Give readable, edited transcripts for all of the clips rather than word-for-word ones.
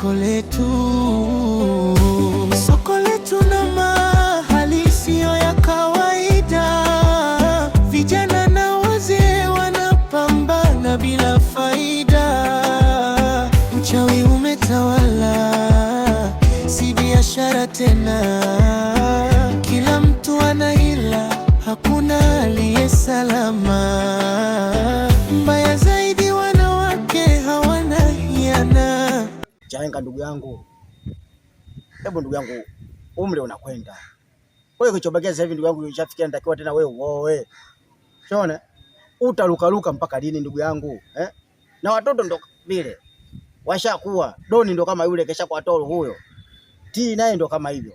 soko letu. Soko letu na mahali siyo ya kawaida. Vijana na wazee wanapambana bila faida. Uchawi umetawala, si biashara tena. Kila mtu ana hila, hakuna aliye salama. Mbaya zaidi, wanawake hawana hiana. Chaenga ndugu yangu, hebu ndugu yangu, umri unakwenda. Wewe kichobakia sasa hivi ndugu yangu, ushafikia natakiwa tena wewe uoe. Unaona? Utalukaluka mpaka lini ndugu yangu? Na watoto ndo vile washakuwa. Doni ndo kama yule kesha kwa toro huyo. Tii naye ndo kama hivyo.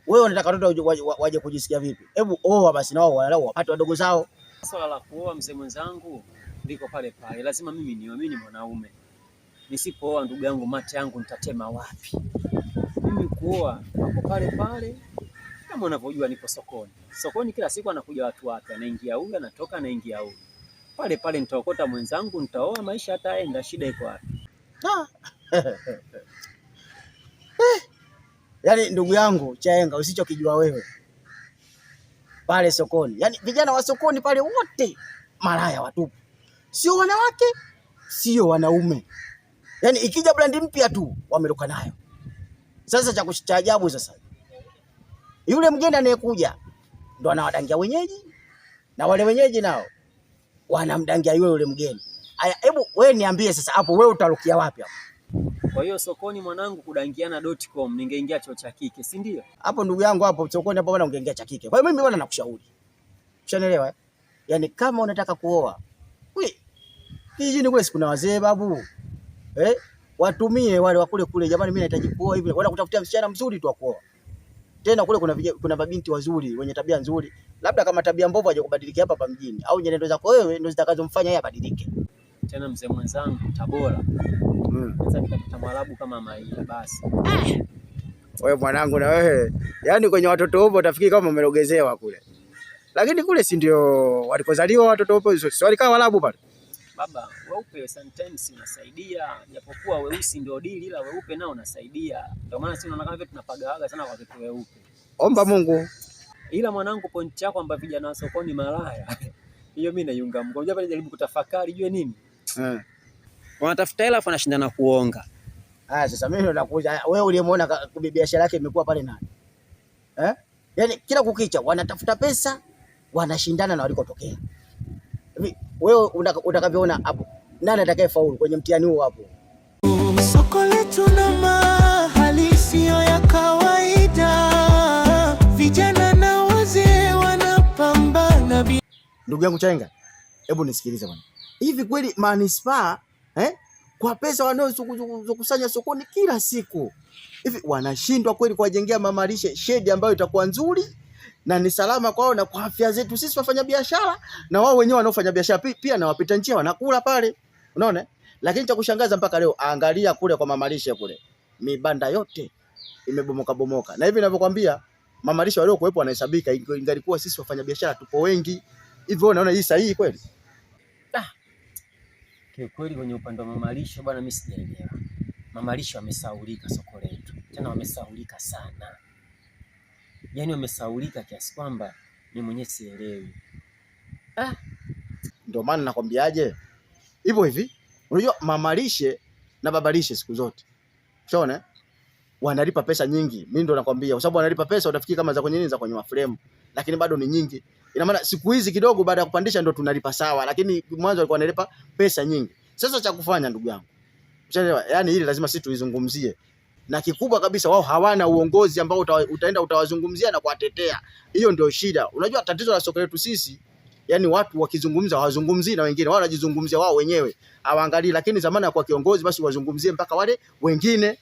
Wewe unataka watoto waje kujisikia vipi? Hebu oa basi na wao walau wapate wadogo zao. Swala la kuoa mzee mwenzangu liko pale pale. Lazima mimi niamini mwanaume. Nisipooa ndugu yangu, mate yangu nitatema wapi? Mimi kuoa hapo pale pale. Kama unavyojua niko sokoni. Sokoni kila siku anakuja watu wapya, anaingia huyu, anatoka, anaingia huyu. Pale pale nitaokota mwenzangu, nitaoa, maisha yataenda. Shida iko wapi? Yaani ndugu yangu Chaenga, usichokijua wewe pale sokoni, yaani vijana wa sokoni pale wote malaya watupu, sio wanawake sio wanaume. Yaani ikija brandi mpya tu wameruka nayo. Sasa cha kushaajabu sasa, yule mgeni anayekuja ndo anawadangia wenyeji, na wale wenyeji nao wanamdangia yule mgeni. Aya, hebu wewe niambie sasa, hapo wewe utarukia wapi hapo? Kwa hiyo sokoni mwanangu kudangiana.com ningeingia chuo cha kike, si ndio? Hapo ndugu yangu, hapo sokoni hapo bwana ungeingia cha kike. Kwa hiyo mimi bwana nakushauri. Ushanielewa? Yaani kama unataka kuoa, kijijini kule kuna wazee babu. Watumie wale wa kule jamani, mimi nahitaji kuoa hivi. Wala kutafutia msichana mzuri tu wa kuoa. Tena kule kuna mabinti wazuri wenye tabia nzuri. Labda kama tabia mbovu aje kubadilika hapa mjini, au nyenendo zako wewe ndio zitakazomfanya yeye abadilike. Tena mzee mwenzangu Tabora. Sasa nikapata Mwarabu kama Maia basi. Wewe mwanangu na wewe, yaani kwenye watoto wote utafikiri kama umerogezewa kule. Lakini kule si ndio walikozaliwa watoto wote, sio walikaa Waarabu pale. Baba, weupe sometimes unasaidia, japokuwa weusi ndio dili, ila weupe nao unasaidia. Ndio maana sisi tunaona kama vile tunapagawaga sana kwa watoto weupe. Omba Mungu. Ila mwanangu, point yako kwamba vijana wa sokoni malaya. Hiyo mimi naiunga mkono. Unajua pale jaribu kutafakari jue nini? Wanatafuta hela afu wanashindana kuonga. Sasa mimi ndo nakuja. Wewe uliyemuona biashara yake imekuwa pale nani? Yaani kila kukicha wanatafuta pesa, wanashindana na walikotokea. Wewe utakavyoona hapo, nani atakayefaulu kwenye mtihani huo hapo? Soko letu na mahali siyo ya kawaida. Vijana na wazee wanapambana. Ndugu yangu Chaenga, hebu nisikilize bwana. Hivi kweli manispaa kwa pesa wanaokusanya sokoni kila siku, hivi wanashindwa kweli kuwajengea mamalishe shedi ambayo itakuwa nzuri na ni salama kwao na kwa afya zetu sisi wafanya biashara, na wao wenyewe wanaofanya biashara pia na wapita njia wanakula pale, unaona? Lakini cha kushangaza mpaka leo, angalia kule kwa mamalishe kule, mibanda yote imebomoka. Na hivi ninavyokuambia, mamalishe walio kuwepo wanahesabika, ingalikuwa sisi wafanya biashara tupo wengi. Hivyo unaona hii sahihi kweli? Kweli kwenye upande wa mamalishe bwana, mimi sijaelewa. Mamalishe wamesaulika soko letu. Tena wamesaulika sana. Yaani wamesaulika kiasi kwamba mimi mwenyewe sielewi. Ndio maana nakwambiaje? Hivyo hivi. Unajua mamalishe na babalishe siku zote, unaona? Wanalipa pesa nyingi. Mimi ndo nakwambia, kwa sababu wanalipa pesa utafikiri kama za kwenye nini, za kwenye maframe, lakini bado ni nyingi. Ina maana siku hizi kidogo baada ya kupandisha ndo tunalipa sawa, lakini mwanzo walikuwa wanalipa pesa nyingi. Sasa cha kufanya ndugu yangu, unaelewa? Yaani hili lazima sisi tuizungumzie. Na kikubwa kabisa, wao hawana uongozi ambao utaenda utawazungumzia na kuwatetea. Hiyo ndio shida. Unajua tatizo la soko letu sisi, yani watu wakizungumza hawazungumzii na wengine, wao wanajizungumzia wao wenyewe, hawaangalii. Lakini zamani ya kwa kiongozi basi wazungumzie mpaka wale wengine.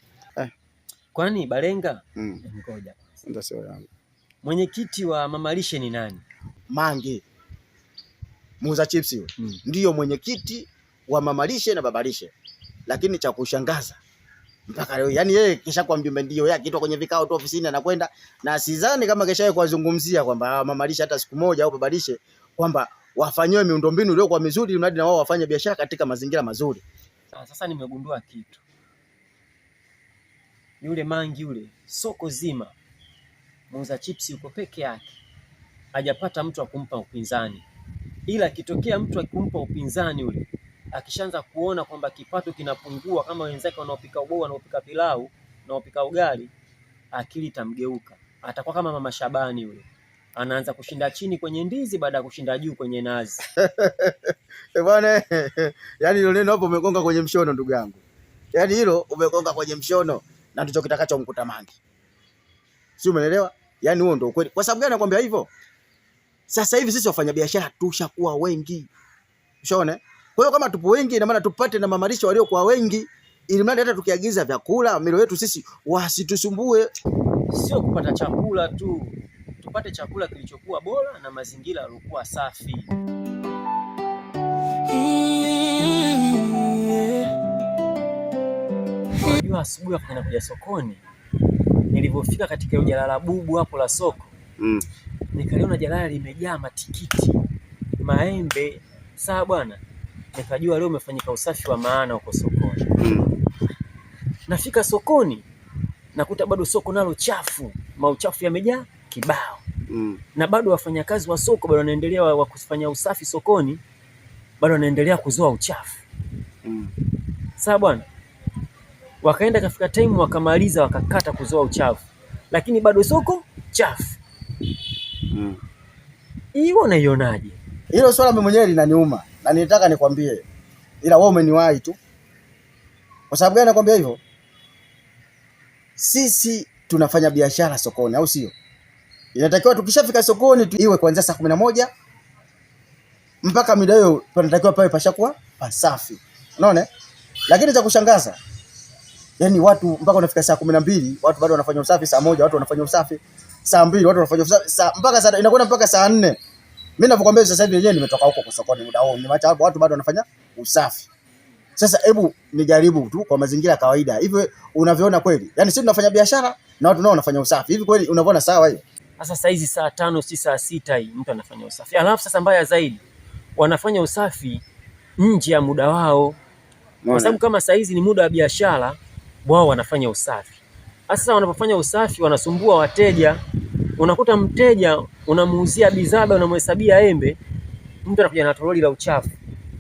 Kwani Balenga? Ngoja. Ndio sio yangu. Mwenyekiti wa mamalishe ni nani? Mange. Muuza chips huyo. Ndio mwenyekiti wa mamalishe na babalishe. Lakini cha kushangaza mpaka leo, yani yeye kisha kwa mjumbe ndio yake kitwa kwenye vikao tu ofisini anakwenda, na sidhani kama keshaye kuwazungumzia kwamba mamalishe hata siku moja au babalishe kwamba wafanywe miundombinu iliyokuwa mizuri, mradi na wao wafanye biashara katika mazingira mazuri. Sasa nimegundua kitu. yule mangi yule, soko zima muuza chipsi yuko peke yake, hajapata mtu akumpa upinzani. Ila akitokea mtu akumpa upinzani yule, akishaanza kuona kwamba kipato kinapungua kama wenzake wanaopika ubwabwa, wanaopika pilau, wanaopika ugali, akili itamgeuka. Atakuwa kama Mama Shabani yule, anaanza kushinda chini kwenye ndizi baada ya kushinda juu kwenye nazi. Bwana, yani hilo neno hapo umegonga kwenye mshono ndugu yangu. Yani hilo umegonga kwenye mshono na ndicho kitakacho mkuta Mangi. Si umeelewa? Yani huo ndio kweli. Kwa sababu gani nakwambia hivyo? Sasa hivi sisi wafanyabiashara tushakuwa wengi. Ushaona? Kwa hiyo kama tupo wengi, ina maana tupate na mamalisho waliokuwa wengi, ili mradi hata tukiagiza vyakula milo yetu sisi wasitusumbue. Sio kupata chakula tu, tupate chakula kilichokuwa bora na mazingira yaliokuwa safi. Unajua asubuhi wakati nakuja sokoni, nilipofika katika jalala bubu hapo la soko, nikaliona jalala limejaa matikiti, maembe. Sawa bwana, nikajua leo umefanyika usafi wa maana huko sokoni. Nafika sokoni, nakuta bado soko nalo chafu, mauchafu yamejaa kibao. Na bado wafanyakazi wa soko bado wanaendelea wa kufanya usafi sokoni, bado wanaendelea kuzoa uchafu. Sawa bwana, wakaenda kafika time wakamaliza, wakakata kuzoa uchafu, lakini bado soko chafu. Hiyo unaionaje? Hilo swala mimi mwenyewe linaniuma na nilitaka nikwambie, ila wewe umeniwahi tu. Kwa sababu gani nakwambia hivyo? Sisi tunafanya biashara sokoni, au sio? Inatakiwa tukishafika sokoni iwe kuanzia saa 11 mpaka mida hiyo tunatakiwa pawe pashakuwa pasafi. Unaona? Lakini cha kushangaza, yani watu mpaka wanafika saa 12 watu bado wanafanya usafi, saa 1 watu wanafanya usafi, saa 2 watu wanafanya usafi, mpaka saa inakwenda mpaka saa 4. Mimi ninapokuambia sasa hivi yenyewe nimetoka huko kwa sokoni muda huo, nimeacha watu bado wanafanya usafi. Sasa hebu nijaribu tu kwa mazingira ya kawaida. Hivi unavyoona kweli? Yaani sisi tunafanya biashara na watu nao wanafanya usafi. Hivi kweli unavyoona sawa hiyo? Sasa hizi saa 5 si saa 6 hii mtu anafanya usafi. Alafu sasa mbaya zaidi, wanafanya usafi nje ya muda wao. Kwa sababu kama saa hizi ni muda wa biashara, wao wanafanya usafi. Sasa wanapofanya usafi wanasumbua wateja. Unakuta mteja unamuuzia bidhaa, unamhesabia embe, mtu anakuja na toroli la uchafu.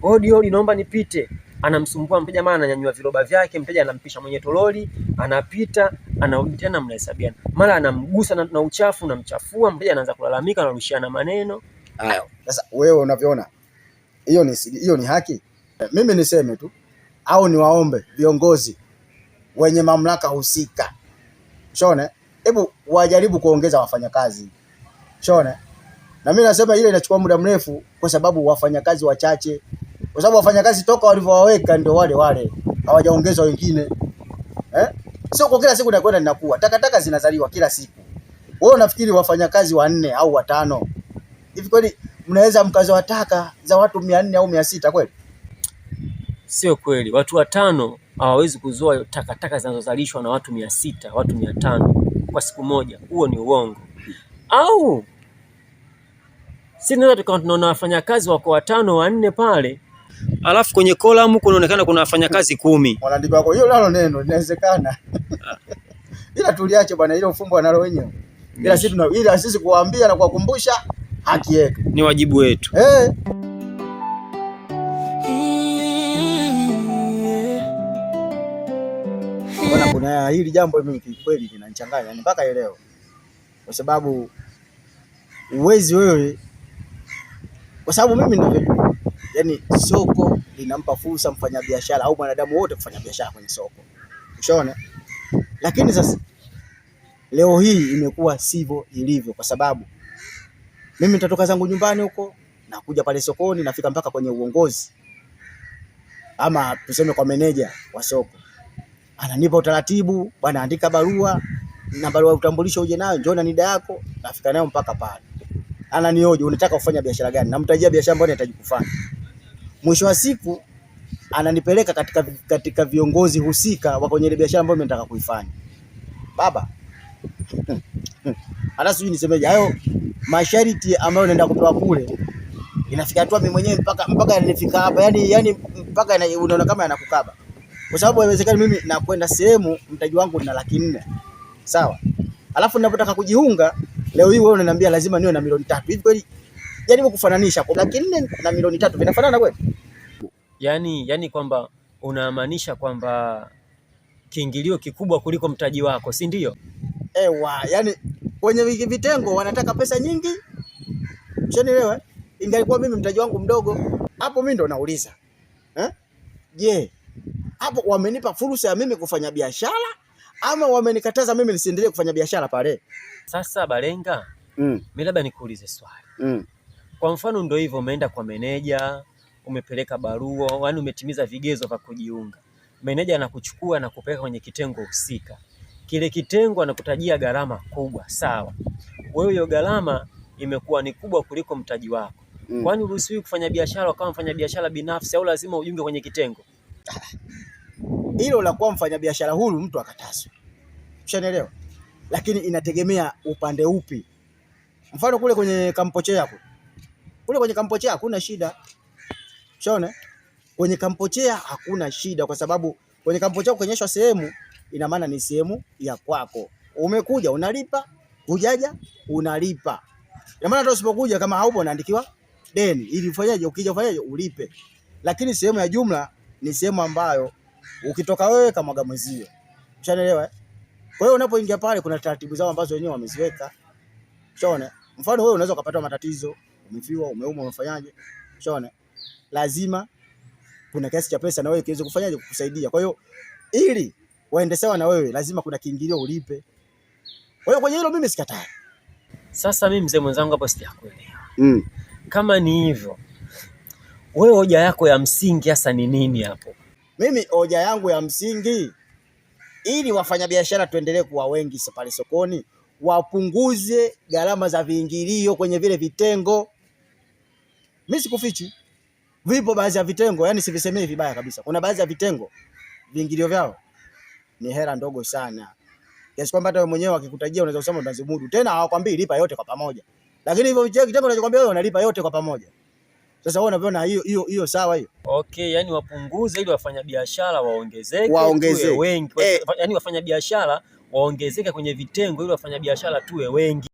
Hodi, naomba nipite. Anamsumbua mteja, maana ananyanyua viroba vyake, mteja anampisha mwenye toroli, anapita, anarudi tena, mnahesabiana. Mara anamgusa na uchafu, namchafua, mteja anaanza kulalamika, anarushiana maneno. Hayo. Sasa wewe unavyoona hiyo ni haki? Mimi niseme tu au niwaombe viongozi wenye mamlaka husika. Shone, hebu wajaribu kuongeza wafanyakazi. Shone. Na mimi nasema ile inachukua muda mrefu kwa sababu wafanyakazi wachache. Kwa sababu wafanyakazi toka walivyowaweka ndio wale hawajaongezwa wengine. Sio kwa kila siku nakwenda ninakuwa. Takataka zinazaliwa kila siku. Wewe unafikiri wafanyakazi 4 au 5? Hivi kweli mnaweza mkazoa taka za watu 400 au 600 kweli? Sio kweli. Watu 5 hawawezi kuzoa takataka zinazozalishwa na watu 600, watu 500 kwa siku moja. Huo ni uongo. Au sisi tunaweza tukawa tunaona wafanyakazi wako 5 4 pale, alafu kwenye column kunaonekana kuna wafanyakazi 10. Wanaandika kwa hiyo nalo neno inawezekana. Ila tuliache bwana, ile ufumbo nalo wenyewe. Ila sisi kuwaambia na kuwakumbusha haki yetu. Ni wajibu wetu. Bwana, kuna hili jambo mimi kweli linanichanganya mpaka leo. Kwa sababu uwezi wewe, kwa sababu mimi ninavyojua, yani soko linampa fursa mfanyabiashara au mwanadamu wote kufanya biashara kwenye soko. Ushaona? Lakini sasa leo hii imekuwa sivyo ilivyo, kwa sababu mimi nitatoka zangu nyumbani huko na kuja pale sokoni, nafika mpaka kwenye uongozi ama tuseme kwa meneja wa soko. Ananipa utaratibu, bwana andika barua na barua ya utambulisho uje nayo, njoo na NIDA yako, nafika nayo mpaka pale. Ananioje, unataka kufanya biashara gani? Namtajia biashara ambayo nahitaji kufanya. Mwisho wa siku ananipeleka katika viongozi husika wa kwenye ile biashara ambayo mimi nataka kuifanya. Baba. Hata sijui nisemeje, hayo masharti ambayo naenda kutoa kule inafika hatua mimi mwenyewe mpaka nifika hapa, yani mpaka unaona kama yanakukaba. Kwa sababu haiwezekani mimi nakwenda sehemu mtaji wangu na 400,000. Sawa? Alafu ninapotaka kujiunga leo hii wewe unaniambia lazima niwe na milioni 3. Hivi kweli jaribu kufananisha kwa 400,000 na milioni 3 vinafanana kweli? Yaani kwamba unamaanisha kwamba kiingilio kikubwa kuliko mtaji wako, si ndio? Ewa, yani kwenye vitengo wanataka pesa nyingi. Ushanielewa? Ingalikuwa mimi mtaji wangu mdogo, hapo mimi ndo nauliza. Je, hapo wamenipa fursa ya mimi kufanya biashara ama wamenikataza mimi nisiendelee kufanya biashara pale? Sasa Balenga, mimi labda nikuulize swali. Kwa mfano ndio hivyo umeenda kwa meneja, umepeleka barua, yaani umetimiza vigezo vya kujiunga. Meneja anakuchukua na kupeleka kwenye kitengo husika. Kile kitengo anakutajia gharama kubwa, sawa. Wewe hiyo gharama imekuwa ni kubwa kuliko mtaji wako. Kwani uruhusiwi kufanya biashara kama mfanya biashara binafsi au lazima ujiunge kwenye kitengo? Hilo la kuwa mfanya biashara huru mtu akatazwe. Ushanielewa? Lakini inategemea upande upi. Mfano kule kwenye Kampoche yako. Kule kwenye Kampoche hakuna shida. Unaona? Kwenye Kampoche hakuna shida kwa sababu kwenye Kampoche kuonyeshwa sehemu ina maana ni sehemu ya kwako. Umekuja unalipa, hujaja unalipa. Ina maana hata usipokuja kama haupo unaandikiwa deni ili ufanyaje, ukija ufanyaje ulipe. Lakini sehemu ya jumla ni sehemu ambayo ukitoka wewe kamwaga mwezio. Unaelewa? Kwa hiyo unapoingia pale kuna taratibu zao ambazo wenyewe wameziweka. Unaona? Mfano wewe unaweza kupata matatizo, umefiwa, umeumwa, umefanyaje? Unaona? Lazima kuna kiasi cha pesa na wewe kiweze kufanyaje kukusaidia. Kwa hiyo ili waende sawa na wewe lazima kuna kiingilio ulipe. Kwa hiyo kwenye hilo mimi sikatai. Sasa mimi mzee mwenzangu hapo sijakuelewa. Kama ni hivyo, wewe hoja yako ya msingi hasa ni nini hapo? Mimi hoja yangu ya msingi ili wafanyabiashara tuendelee kuwa wengi pale sokoni, wapunguze gharama za viingilio kwenye vile vitengo. Mimi sikufichi. Vipo baadhi ya vitengo, yani sivisemei vibaya kabisa. Kuna baadhi ya vitengo viingilio vyao ni hela ndogo sana. Kiasi kwamba hata wewe mwenyewe akikutajia unaweza kusema unazimudu. Tena hawakwambii lipa yote kwa pamoja. Lakini hivyo kitengo unachokwambia wewe unalipa yote kwa pamoja. Sasa wewe unaviona hiyo sawa hiyo? Okay, yani wapunguze ili wafanyabiashara waongezeke tuwe wengi. Yaani wafanyabiashara waongezeke kwenye vitengo ili wafanyabiashara tuwe wengi.